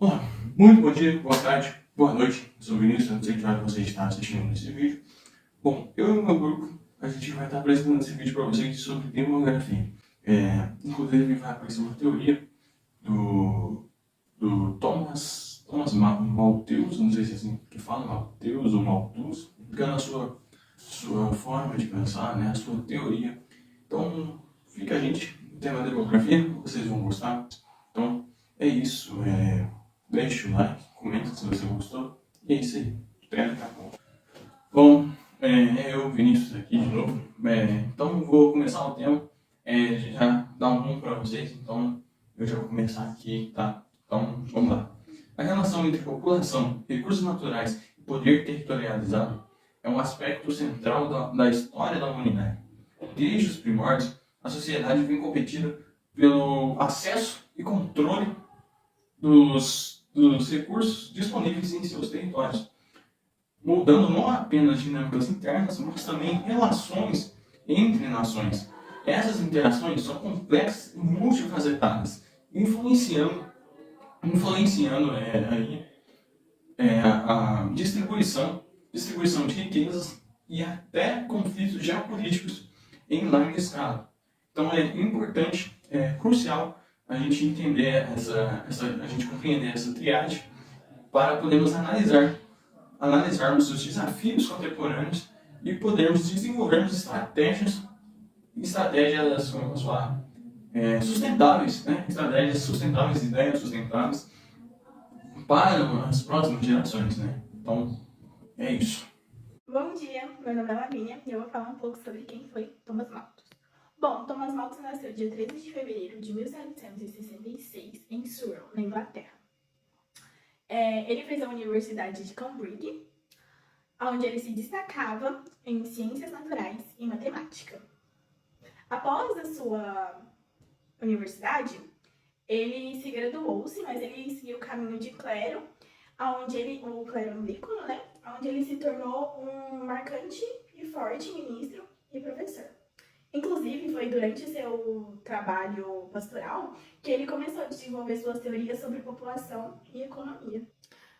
Olá, muito bom dia, boa tarde, boa noite. Eu sou o Vinícius, não sei que hora você está assistindo nesse vídeo. Bom, eu e o meu grupo, a gente vai estar apresentando esse vídeo para vocês sobre demografia. Inclusive vai aparecer uma teoria do Thomas Malthus, não sei se é assim que fala, Malthus ou Malthus, explicando a sua forma de pensar, né, a sua teoria. Então, fica a gente no tema da demografia, vocês vão gostar. Então, é isso. Deixa o like, comenta se você gostou. E é isso aí. Até daqui a pouco. Bom, eu, Vinícius, aqui de novo. Então, vou começar o tema. Já dar um rumo para vocês. Então, eu já vou começar aqui, tá? Então, vamos lá. A relação entre população, recursos naturais e poder territorializado é um aspecto central da história da humanidade. Desde os primórdios, a sociedade vem competindo pelo acesso e controle dos recursos disponíveis em seus territórios, mudando não apenas dinâmicas internas, mas também relações entre nações. Essas interações são complexas e multifacetadas, influenciando a distribuição de riquezas e até conflitos geopolíticos em larga escala. Então é importante, crucial a gente entender a gente compreender essa triade para podermos analisarmos os desafios contemporâneos e podermos desenvolvermos estratégias, vamos falar, sustentáveis, né? Estratégias sustentáveis, ideias sustentáveis para as próximas gerações, né? Então, é isso. Bom dia, meu nome é Lavínia e eu vou falar um pouco sobre quem foi Thomas Malthus. Bom, Thomas Malthus nasceu dia 13 de fevereiro de 1766 em Surrey, na Inglaterra. Ele fez a Universidade de Cambridge, onde ele se destacava em ciências naturais e matemática. Após a sua universidade, ele se graduou-se, mas ele seguiu o caminho de clero, o clero anglicano, né? Onde ele se tornou um marcante e forte ministro e professor. Inclusive, foi durante seu trabalho pastoral que ele começou a desenvolver suas teorias sobre população e economia.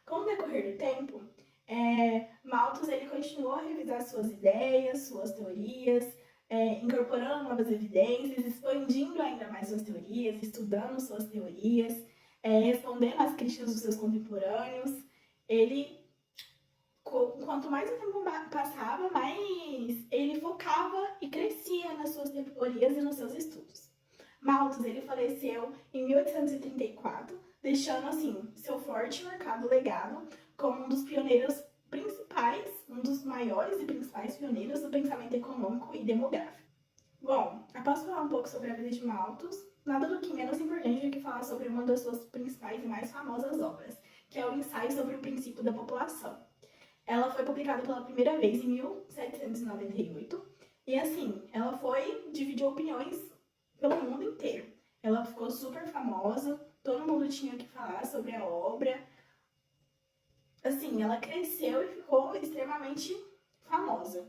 Com o decorrer do tempo, Malthus ele continuou a revisar suas ideias, suas teorias, incorporando novas evidências, expandindo ainda mais suas teorias, estudando suas teorias, respondendo às críticas dos seus contemporâneos. Quanto mais o tempo passava, mais ele focava e crescia nas suas teorias e nos seus estudos. Malthus ele faleceu em 1834, deixando assim seu forte e marcado legado como um dos pioneiros principais, um dos maiores e principais pioneiros do pensamento econômico e demográfico. Bom, após falar um pouco sobre a vida de Malthus, nada do que menos importante do que falar sobre uma das suas principais e mais famosas obras, que é o Ensaio sobre o Princípio da População. Ela foi publicada pela primeira vez em 1798 e assim, ela dividiu opiniões pelo mundo inteiro. Ela ficou super famosa, todo mundo tinha que falar sobre a obra. Assim, ela cresceu e ficou extremamente famosa.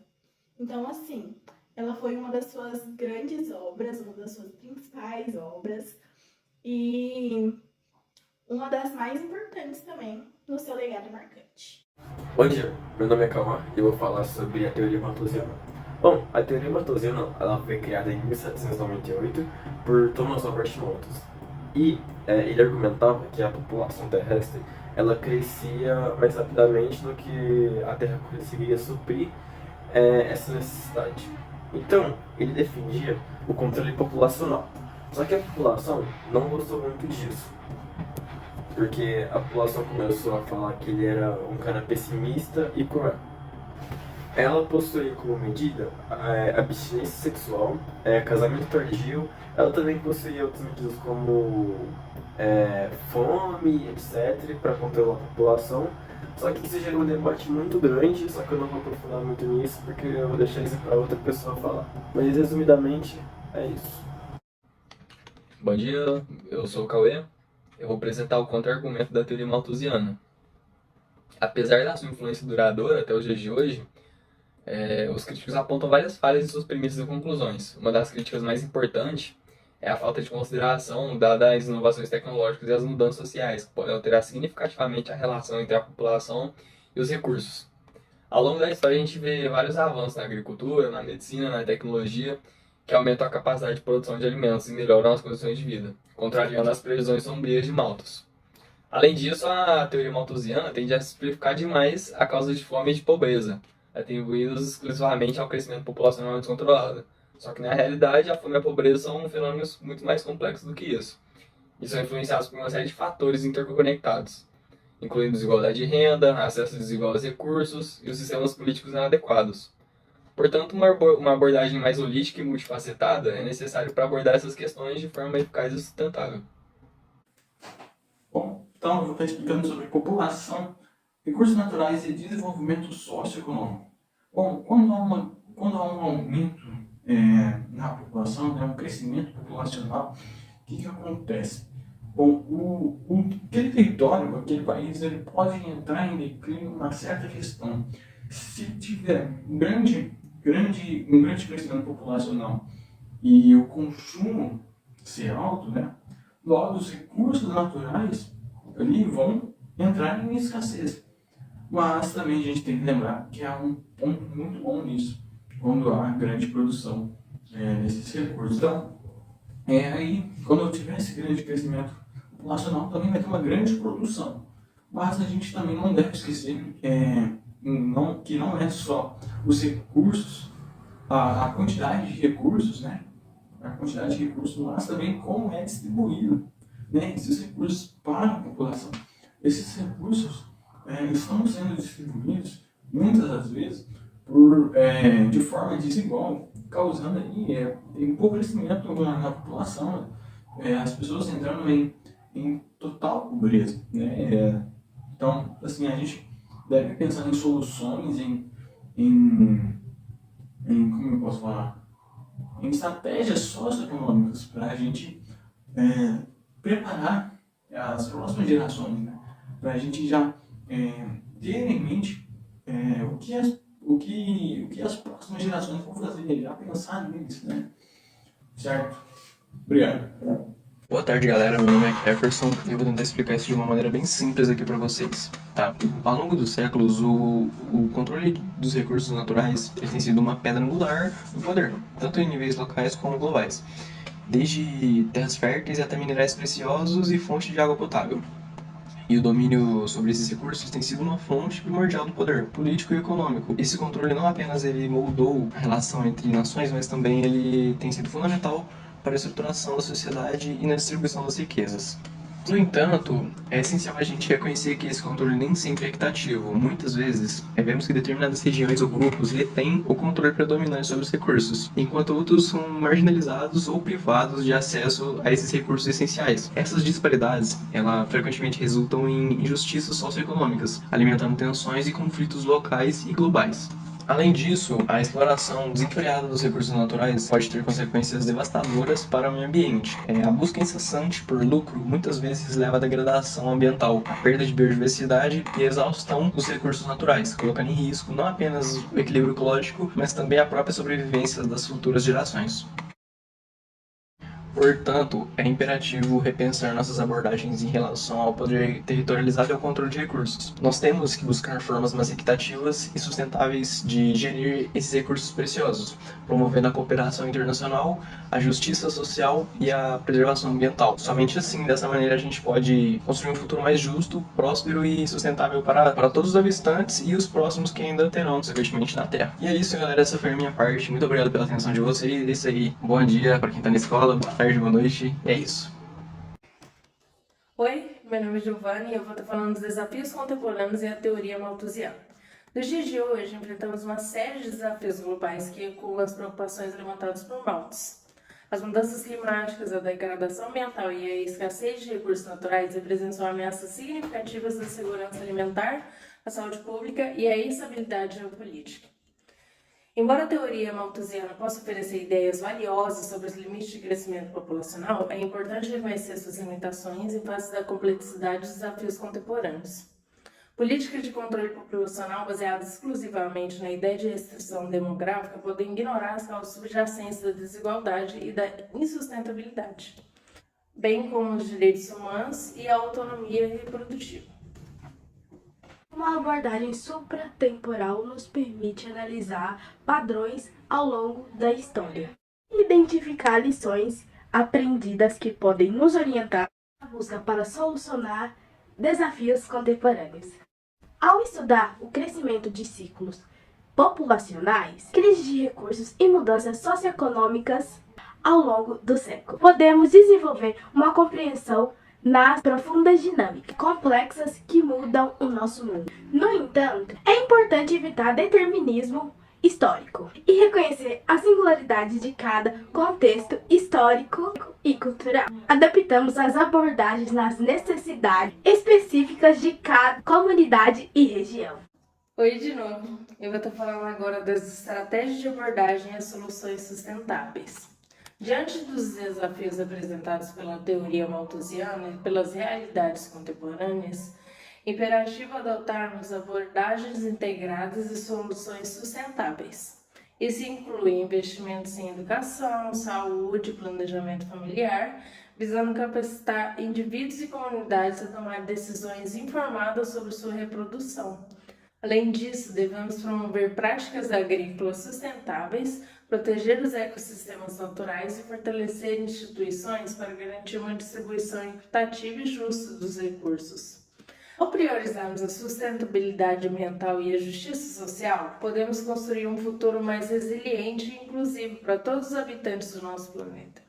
Então, assim, ela foi uma das suas grandes obras, uma das suas principais obras e uma das mais importantes também no seu legado marcante. Bom dia, meu nome é Calma e eu vou falar sobre a teoria malthusiana. Bom, a teoria malthusiana ela foi criada em 1798 por Thomas Robert Malthus e ele argumentava que a população terrestre ela crescia mais rapidamente do que a Terra conseguiria suprir essa necessidade. Então, ele defendia o controle populacional. Só que a população não gostou muito disso, porque a população começou a falar que ele era um cara pessimista e cruel. Ela possuía como medida abstinência sexual, casamento tardio. Ela também possuía outras medidas como fome, etc., para controlar a população. Só que isso gerou um debate muito grande, só que eu não vou aprofundar muito nisso, porque eu vou deixar isso para outra pessoa falar. Mas, resumidamente, é isso. Bom dia, eu sou o Cauê. Eu vou apresentar o contra-argumento da teoria malthusiana. Apesar da sua influência duradoura até os dias de hoje, os críticos apontam várias falhas em suas premissas e conclusões. Uma das críticas mais importantes é a falta de consideração dada às inovações tecnológicas e às mudanças sociais, que podem alterar significativamente a relação entre a população e os recursos. Ao longo da história, a gente vê vários avanços na agricultura, na medicina, na tecnologia, que aumentam a capacidade de produção de alimentos e melhoram as condições de vida, contrariando as previsões sombrias de Malthus. Além disso, a teoria malthusiana tende a simplificar demais a causa de fome e de pobreza, atribuídos exclusivamente ao crescimento populacional descontrolado. Só que, na realidade, a fome e a pobreza são fenômenos muito mais complexos do que isso, e são influenciados por uma série de fatores interconectados, incluindo desigualdade de renda, acesso desigual aos recursos e os sistemas políticos inadequados. Portanto, uma abordagem mais holística e multifacetada é necessária para abordar essas questões de forma eficaz e sustentável. Bom, então eu vou estar explicando sobre população, recursos naturais e desenvolvimento socioeconômico. Bom, quando há um aumento na população, um crescimento populacional, o que acontece? Bom, aquele território, aquele país, ele pode entrar em declínio uma certa questão. Se tiver um grande crescimento populacional e o consumo ser alto, né? Logo, os recursos naturais ali vão entrar em escassez. Mas também a gente tem que lembrar que há um ponto muito bom nisso, quando há grande produção desses recursos. Então, aí, quando eu tiver esse grande crescimento populacional, também vai ter uma grande produção. Mas a gente também não deve esquecer que não é só os recursos, a quantidade de recursos, né? A quantidade de recursos, mas também como é distribuído, né, esses recursos para a população. Esses recursos estão sendo distribuídos, muitas das vezes, de forma desigual, causando aí, empobrecimento na população, as pessoas entrando em total pobreza. Né? Então, assim, a gente deve pensar em soluções, como eu posso falar, em estratégias socioeconômicas para a gente preparar as próximas gerações, né? Para a gente já ter em mente o que as próximas gerações vão fazer, já pensar neles, né? Certo? Obrigado. Boa tarde, galera. Meu nome é Jefferson e eu vou tentar explicar isso de uma maneira bem simples aqui para vocês, tá? Ao longo dos séculos, o controle dos recursos naturais tem sido uma pedra angular do poder, tanto em níveis locais como globais, desde terras férteis até minerais preciosos e fontes de água potável. E o domínio sobre esses recursos tem sido uma fonte primordial do poder político e econômico. Esse controle não apenas ele moldou a relação entre nações, mas também ele tem sido fundamental para a estruturação da sociedade e na distribuição das riquezas. No entanto, é essencial a gente reconhecer que esse controle nem sempre é equitativo. Muitas vezes, vemos que determinadas regiões ou grupos detêm o controle predominante sobre os recursos, enquanto outros são marginalizados ou privados de acesso a esses recursos essenciais. Essas disparidades, frequentemente resultam em injustiças socioeconômicas, alimentando tensões e conflitos locais e globais. Além disso, a exploração desenfreada dos recursos naturais pode ter consequências devastadoras para o meio ambiente. A busca incessante por lucro muitas vezes leva à degradação ambiental, à perda de biodiversidade e à exaustão dos recursos naturais, colocando em risco não apenas o equilíbrio ecológico, mas também a própria sobrevivência das futuras gerações. Portanto, é imperativo repensar nossas abordagens em relação ao poder territorializado e ao controle de recursos. Nós temos que buscar formas mais equitativas e sustentáveis de gerir esses recursos preciosos, promovendo a cooperação internacional, a justiça social e a preservação ambiental. Somente assim, dessa maneira, a gente pode construir um futuro mais justo, próspero e sustentável para todos os habitantes e os próximos que ainda terão, consequentemente, na Terra. E é isso, galera. Essa foi a minha parte. Muito obrigado pela atenção de vocês. É isso aí. Bom dia para quem está na escola. Boa tarde, boa noite. É isso. Oi, meu nome é Giovanni e eu vou estar falando dos desafios contemporâneos e a teoria malthusiana. Nos dias de hoje, enfrentamos uma série de desafios globais que ecoam as preocupações levantadas por Malthus. As mudanças climáticas, a degradação ambiental e a escassez de recursos naturais representam ameaças significativas à segurança alimentar, à saúde pública e à estabilidade geopolítica. Embora a teoria malthusiana possa oferecer ideias valiosas sobre os limites de crescimento populacional, é importante reconhecer suas limitações em face da complexidade dos desafios contemporâneos. Políticas de controle populacional baseadas exclusivamente na ideia de restrição demográfica podem ignorar as causas subjacentes da desigualdade e da insustentabilidade, bem como os direitos humanos e a autonomia reprodutiva. Uma abordagem supratemporal nos permite analisar padrões ao longo da história, identificar lições aprendidas que podem nos orientar na busca para solucionar desafios contemporâneos. Ao estudar o crescimento de ciclos populacionais, crise de recursos e mudanças socioeconômicas ao longo do século, podemos desenvolver uma compreensão nas profundas dinâmicas complexas que mudam o nosso mundo. No entanto, é importante evitar determinismo histórico e reconhecer a singularidade de cada contexto histórico e cultural. Adaptamos as abordagens nas necessidades específicas de cada comunidade e região. Oi de novo, eu vou estar falando agora das estratégias de abordagem e soluções sustentáveis. Diante dos desafios apresentados pela teoria malthusiana e pelas realidades contemporâneas, é imperativo adotarmos abordagens integradas e soluções sustentáveis. Isso inclui investimentos em educação, saúde e planejamento familiar, visando capacitar indivíduos e comunidades a tomar decisões informadas sobre sua reprodução. Além disso, devemos promover práticas agrícolas sustentáveis, proteger os ecossistemas naturais e fortalecer instituições para garantir uma distribuição equitativa e justa dos recursos. Ao priorizarmos a sustentabilidade ambiental e a justiça social, podemos construir um futuro mais resiliente e inclusivo para todos os habitantes do nosso planeta.